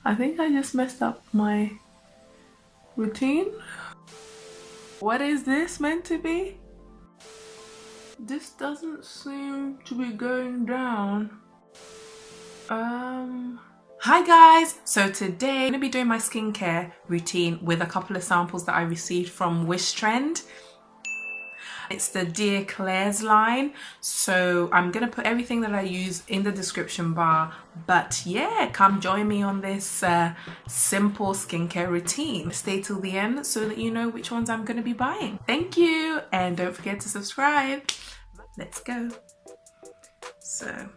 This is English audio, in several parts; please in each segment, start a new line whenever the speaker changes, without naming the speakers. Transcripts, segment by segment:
I think I just messed up my routine. What is this meant to be? This doesn't seem to be going down. Hi guys! So today I'm going to be doing my skincare routine with a couple of samples that I received from Wishtrend. It's the Dear Klairs line, so I'm going to put everything that I use in the description bar. But yeah, come join me on this simple skincare routine. Stay till the end so that you know which ones I'm going to be buying. Thank you, and don't forget to subscribe. Let's go. So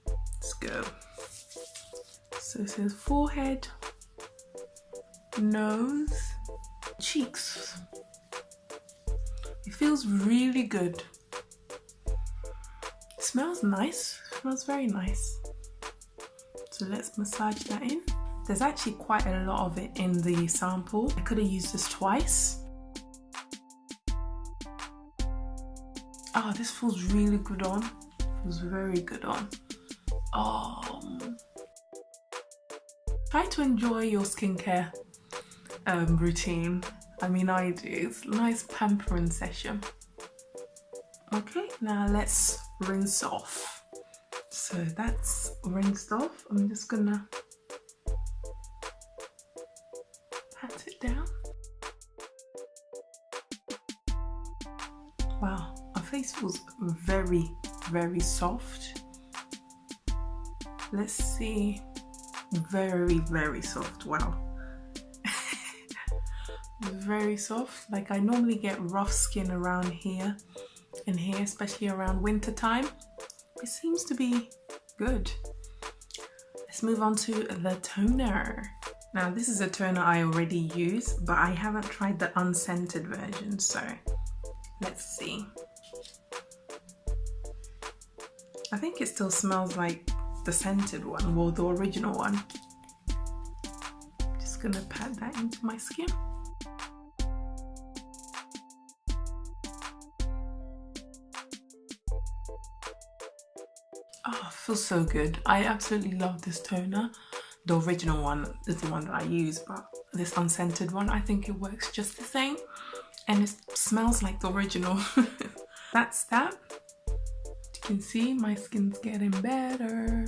let's go. So it says forehead, nose, cheeks. It feels really good. It smells nice. It smells very nice. So let's massage that in. There's actually quite a lot of it in the sample. I could have used this twice. Oh, this feels really good on. Feels very good on. Try to enjoy your skincare routine. I mean, I do. It's a nice pampering session. Okay, now let's rinse off. So that's rinsed off. I'm just gonna pat it down. Wow, my face feels very, very soft. Let's see. Very, very soft. Wow. Very soft. Like, I normally get rough skin around here and here, especially around winter time. It seems to be good. Let's move on to the toner. Now this is a toner I already use, but I haven't tried the unscented version, so let's see. I think it still smells like the scented one, or the original one. Just gonna pat that into my skin. Oh, it feels so good. I absolutely love this toner. The original one is the one that I use, but this unscented one, I think it works just the same. And it smells like the original. That's that. You can see my skin's getting better.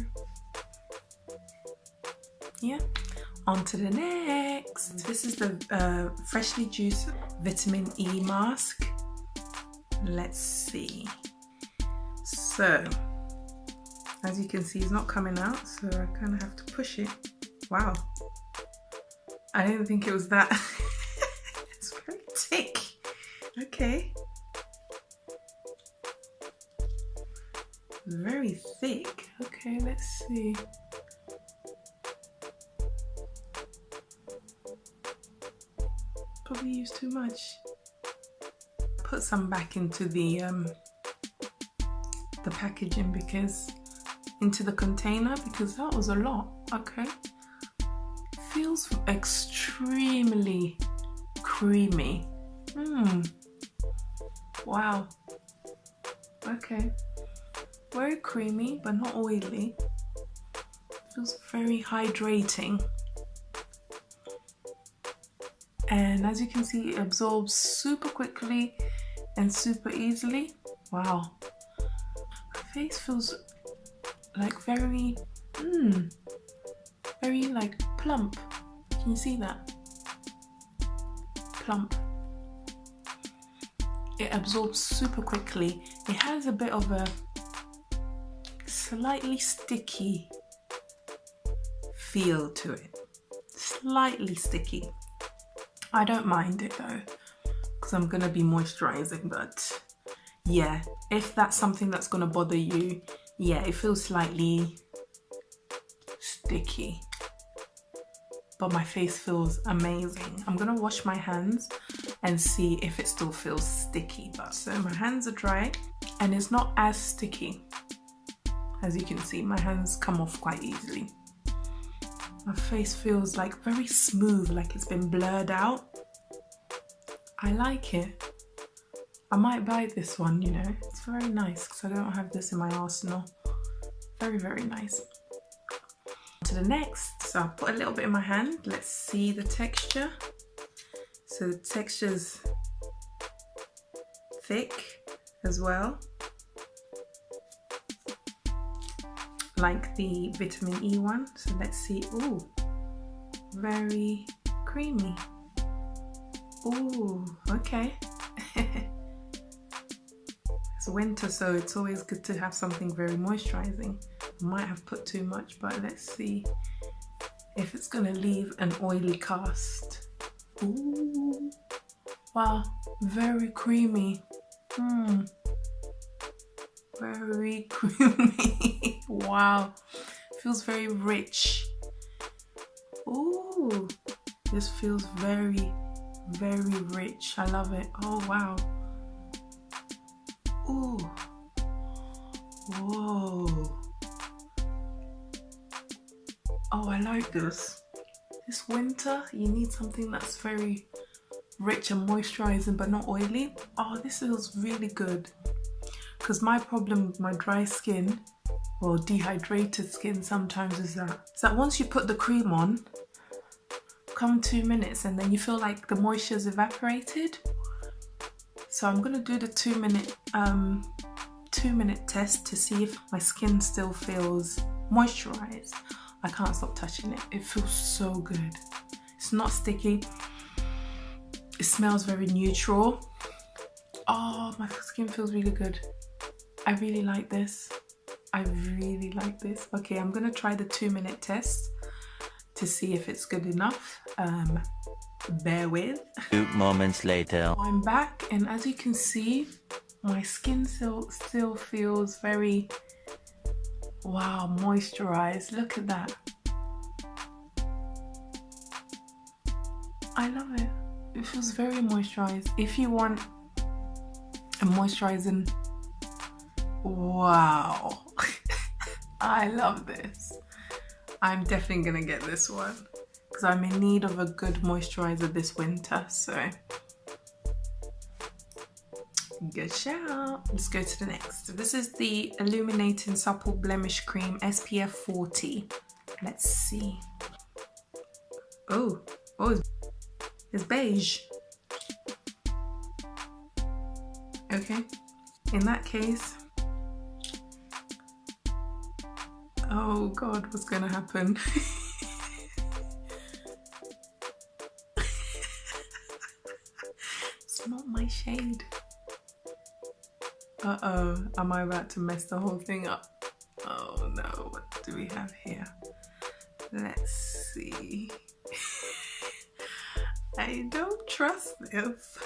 Yeah. On to the next. This is the freshly juiced vitamin E mask. Let's see. So, as you can see, it's not coming out, so I kind of have to push it. Wow. I didn't think it was that. It's very thick. Okay. Very thick. Okay, let's see. Probably used too much. Put some back into the packaging because into the container because that was a lot. Okay. Feels extremely creamy. Wow. Okay. Very creamy but not oily. Feels very hydrating. And as you can see, it absorbs super quickly and super easily. Wow. My face feels like very like plump. Can you see that? Plump. It absorbs super quickly. It has a bit of a slightly sticky feel to it. Slightly sticky. I don't mind it though, because I'm gonna be moisturizing, but yeah, if that's something that's gonna bother you, yeah, it feels slightly sticky. But my face feels amazing. I'm gonna wash my hands and see if it still feels sticky. But so my hands are dry and it's not as sticky. As you can see, my hands come off quite easily. My face feels like very smooth, like it's been blurred out. I like it. I might buy this one, you know. It's very nice because I don't have this in my arsenal. Very, very nice. to the next. So I'll put a little bit in my hand. Let's see the texture. So the texture's thick as well, like the vitamin E one. So let's see. Ooh, very creamy. Ooh, okay. It's winter, so it's always good to have something very moisturizing. I might have put too much, but let's see if it's gonna leave an oily cast. Ooh, wow, very creamy. Very creamy. Wow, feels very rich. Ooh, this feels very, very rich. I love it. Oh wow. Ooh, whoa. Oh, I like this. This winter, you need something that's very rich and moisturizing but not oily. Oh, this feels really good. Because my problem with my dry skin, or dehydrated skin sometimes, is that once you put the cream on, come 2 minutes and then you feel like the moisture's evaporated. So I'm gonna do the 2 minute test to see if my skin still feels moisturized. I can't stop touching it. It feels so good. It's not sticky. It smells very neutral. Oh, my skin feels really good. I really like this. I really like this. Okay, I'm gonna try the 2 minute test to see if it's good enough. Bear with.
2 moments later.
I'm back, and as you can see, my skin still feels very, wow, moisturized. Look at that. I love it. It feels very moisturized. If you want a moisturizing, wow. I love this. I'm definitely gonna get this one because I'm in need of a good moisturizer this winter, so good shout. Let's go to the next. This is the Illuminating Supple Blemish Cream SPF 40. Let's see. Oh, it's beige. Okay, in that case, oh God, what's gonna happen? It's not my shade. Uh-oh, am I about to mess the whole thing up? Oh no, what do we have here? Let's see. I don't trust this.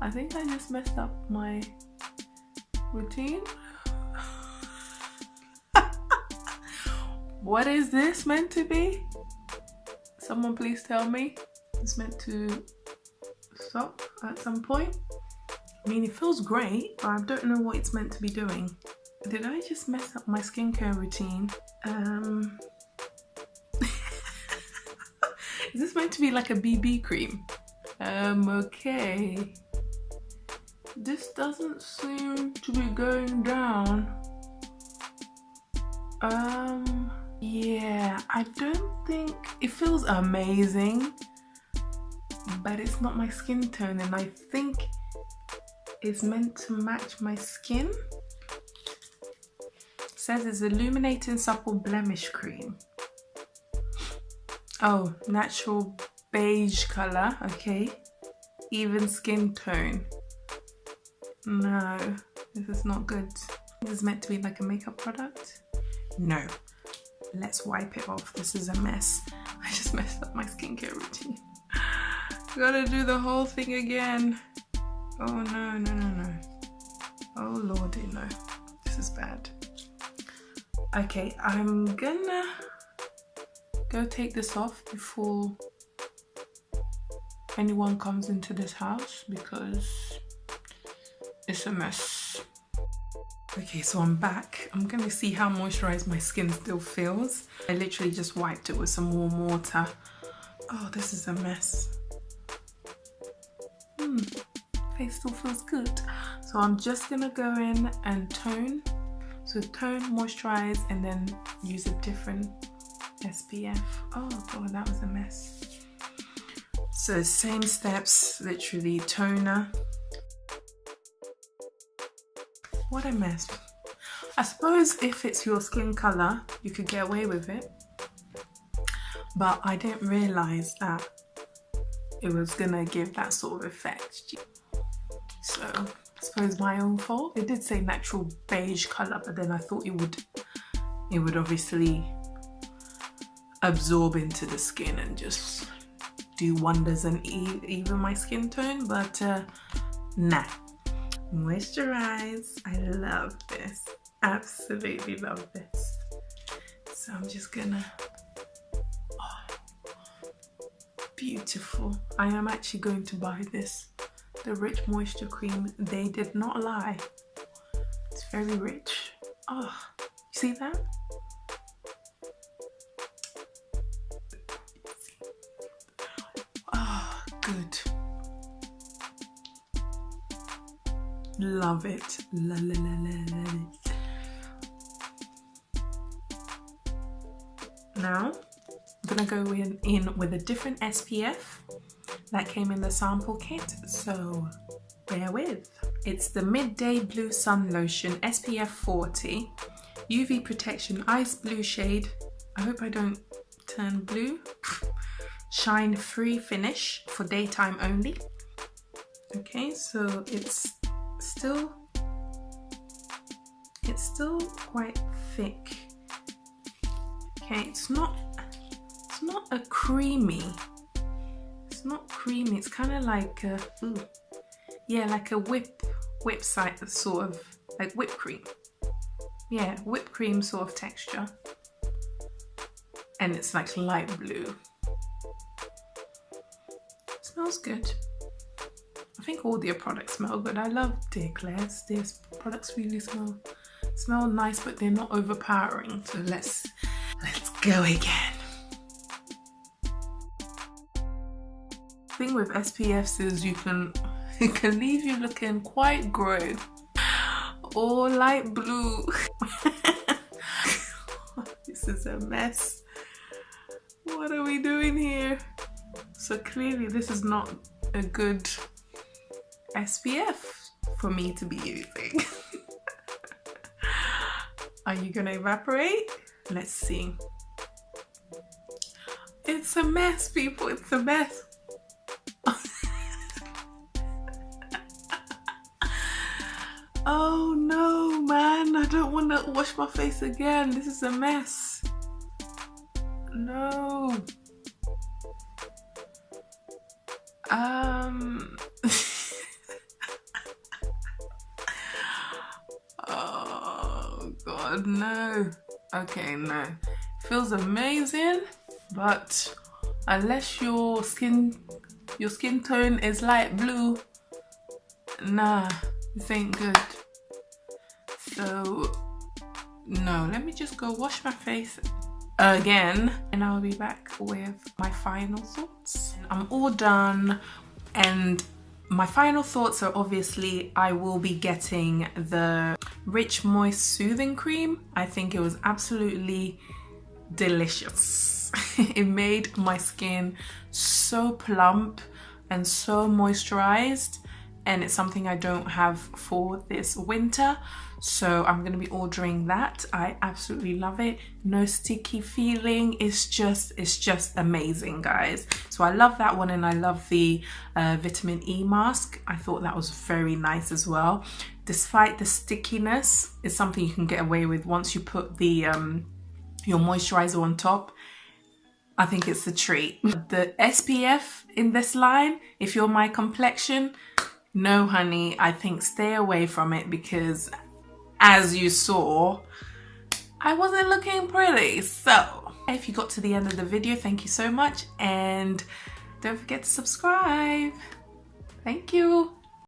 I think I just messed up my routine. What is this meant to be? Someone please tell me. It's meant to stop at some point. I mean, it feels great, but I don't know what it's meant to be doing. Did I just mess up my skincare routine? Is this meant to be like a BB cream? Okay. This doesn't seem to be going down. Yeah, I don't think it feels amazing, but it's not my skin tone, and I think it's meant to match my skin. It says it's Illuminating Supple Blemish Cream. Oh, natural beige color, okay. Even skin tone. No, this is not good. This is meant to be like a makeup product. No, let's wipe it off. This is a mess. I just messed up my skincare routine. Gotta do the whole thing again. Oh no, no, no, no. Oh lordy, no. This is bad. Okay, I'm gonna go take this off before anyone comes into this house because it's a mess. Okay, so I'm back. I'm gonna see how moisturized my skin still feels. I literally just wiped it with some warm water. Oh, this is a mess. face still feels good. So I'm just gonna go in and tone. So tone, moisturize, and then use a different SPF. Oh god, that was a mess. So same steps, literally toner. What a mess. I suppose if it's your skin color, you could get away with it. But I didn't realize that it was gonna give that sort of effect. So I suppose my own fault. It did say natural beige color, but then I thought it would obviously absorb into the skin and just do wonders and even my skin tone, but nah. Moisturize. I love this. Absolutely love this. So I'm just gonna, beautiful. I am actually going to buy this, the Rich Moisture Cream. They did not lie. It's very rich. Oh, you see that? Oh, good. Love it. La la la la la. Now, I'm gonna go in with a different SPF that came in the sample kit, so bear with. It's the Midday Blue Sun Lotion SPF 40 UV Protection Ice Blue shade. I hope I don't turn blue. Shine Free finish for daytime only. Okay, so it's still quite thick. Okay, it's not a creamy. It's not creamy. It's kind of like a, yeah, like a whip side sort of, like whipped cream. Yeah, whipped cream sort of texture. And it's like light blue. It smells good. I think all their products smell good. I love Dear Klairs. Their products really smell nice, but they're not overpowering. So let's go again. The thing with SPFs is it can leave you looking quite grey or light blue. This is a mess. What are we doing here? So clearly this is not a good SPF for me to be using. Are you gonna evaporate? Let's see. It's a mess, people. It's a mess. Oh no, man. I don't want to wash my face again. This is a mess. No. Oh god, no. Okay, no. Feels amazing, but unless your skin tone is light blue, nah, this ain't good. So no, let me just go wash my face again and I'll be back with my final thoughts. I'm all done, and my final thoughts are obviously I will be getting the Rich Moist Soothing Cream. I think it was absolutely delicious. It made my skin so plump and so moisturized, and it's something I don't have for this winter, so I'm gonna be ordering that. I absolutely love it. No sticky feeling. It's just amazing, guys. So I love that one, and I love the vitamin E mask. I thought that was very nice as well. Despite the stickiness, it's something you can get away with once you put the your moisturizer on top. I think it's a treat. The SPF in this line, if you're my complexion, no honey, I think stay away from it, because as you saw, I wasn't looking pretty. So if you got to the end of the video, thank you so much, and don't forget to subscribe. Thank you.